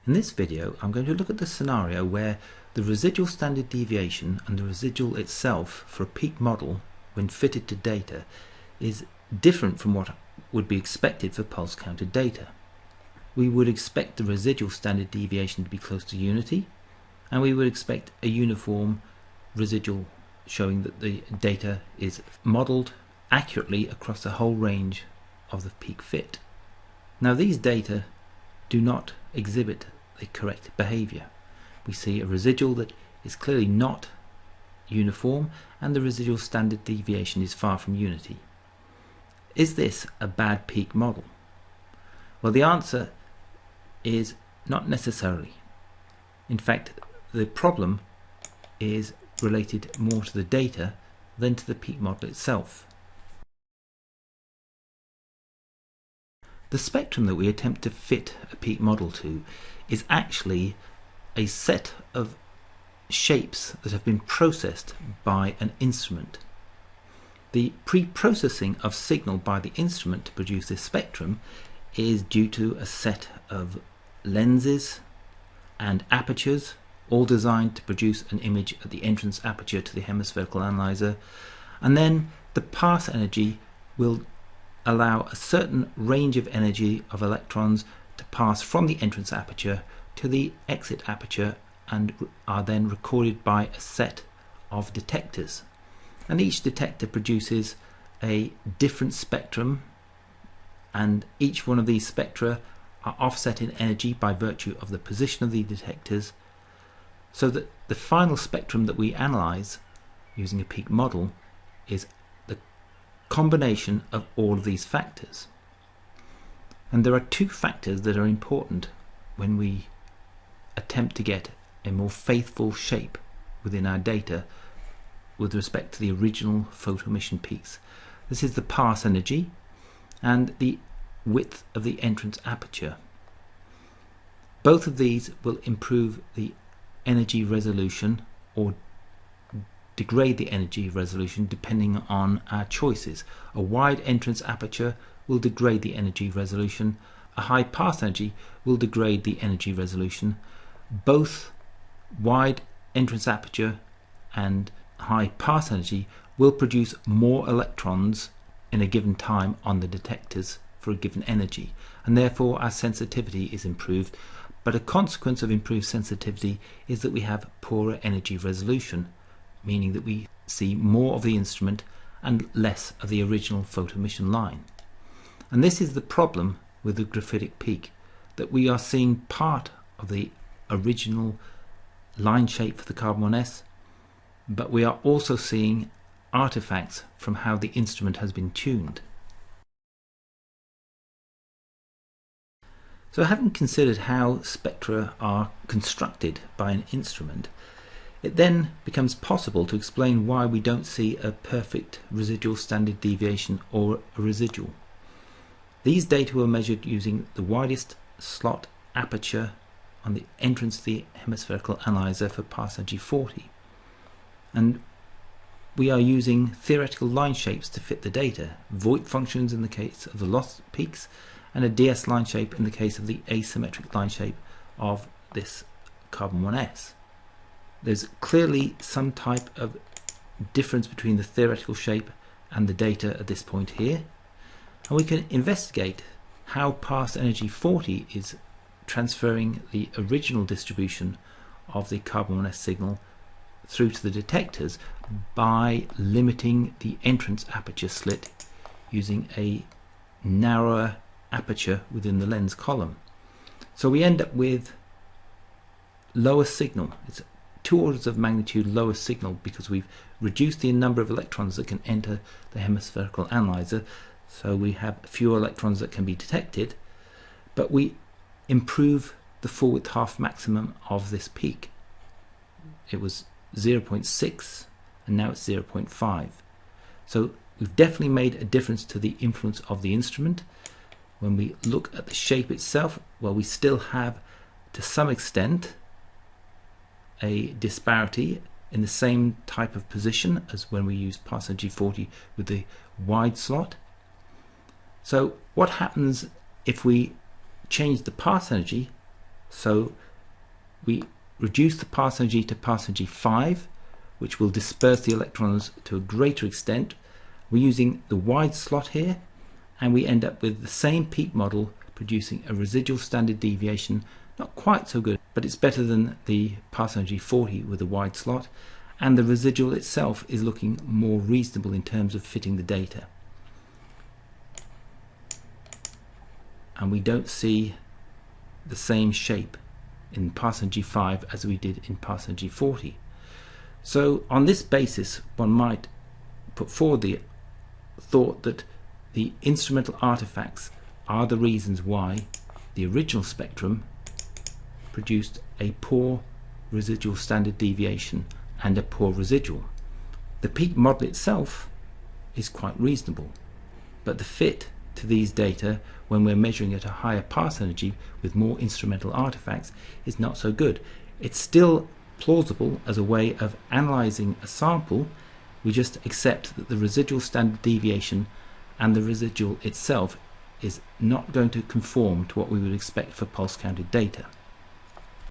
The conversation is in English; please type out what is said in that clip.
In this video I'm going to look at the scenario where the residual standard deviation and the residual itself for a peak model when fitted to data is different from what would be expected for pulse counted data. We would expect the residual standard deviation to be close to unity, and we would expect a uniform residual showing that the data is modelled accurately across the whole range of the peak fit. Now these data do not exhibit the correct behaviour. We see a residual that is clearly not uniform, and the residual standard deviation is far from unity. Is this a bad peak model? Well, the answer is not necessarily. In fact, the problem is related more to the data than to the peak model itself. The spectrum that we attempt to fit a peak model to is actually a set of shapes that have been processed by an instrument. The pre-processing of signal by the instrument to produce this spectrum is due to a set of lenses and apertures, all designed to produce an image at the entrance aperture to the hemispherical analyzer, and then the pass energy will allow a certain range of energy of electrons to pass from the entrance aperture to the exit aperture and are then recorded by a set of detectors. And each detector produces a different spectrum, and each one of these spectra are offset in energy by virtue of the position of the detectors, so that the final spectrum that we analyze using a peak model is the combination of all of these factors. And there are two factors that are important when we attempt to get a more faithful shape within our data with respect to the original photoemission peaks. This is the pass energy and the width of the entrance aperture. Both of these will improve the energy resolution or degrade the energy resolution depending on our choices. A wide entrance aperture will degrade the energy resolution. A high pass energy will degrade the energy resolution. Both wide entrance aperture and high pass energy will produce more electrons in a given time on the detectors for a given energy, and therefore our sensitivity is improved. But a consequence of improved sensitivity is that we have poorer energy resolution, meaning that we see more of the instrument and less of the original photoemission line. And this is the problem with the graphitic peak, that we are seeing part of the original line shape for the carbon 1s, but we are also seeing artifacts from how the instrument has been tuned. So having considered how spectra are constructed by an instrument, it then becomes possible to explain why we don't see a perfect residual standard deviation or a residual. These data were measured using the widest slot aperture on the entrance to the hemispherical analyzer for pass energy 40. And we are using theoretical line shapes to fit the data, Voigt functions in the case of the loss peaks, and a DS line shape in the case of the asymmetric line shape of this carbon 1s. There's clearly some type of difference between the theoretical shape and the data at this point here, and we can investigate how pass energy 40 is transferring the original distribution of the carbon 1s signal through to the detectors by limiting the entrance aperture slit using a narrower aperture within the lens column. So we end up with lower signal. It's 2 orders of magnitude lower signal because we've reduced the number of electrons that can enter the hemispherical analyzer, so we have fewer electrons that can be detected, but we improve the full width half maximum of this peak. It was 0.6 and now it's 0.5. So we've definitely made a difference to the influence of the instrument. When we look at the shape itself, well, we still have to some extent a disparity in the same type of position as when we use pass energy 40 with the wide slot. So what happens if we change the pass energy So we reduce the pass energy to pass energy 5, which will disperse the electrons to a greater extent. We're using the wide slot here, and we end up with the same peak model producing a residual standard deviation, not quite so good, but it's better than the pass energy 40 with a wide slot, and the residual itself is looking more reasonable in terms of fitting the data. And we don't see the same shape in pass energy 5 as we did in pass energy 40. So on this basis, one might put forward the thought that the instrumental artifacts are the reasons why the original spectrum produced a poor residual standard deviation and a poor residual. The peak model itself is quite reasonable, but the fit to these data when we're measuring at a higher pass energy with more instrumental artifacts is not so good. It's still plausible as a way of analyzing a sample. We just accept that the residual standard deviation and the residual itself is not going to conform to what we would expect for pulse counted data.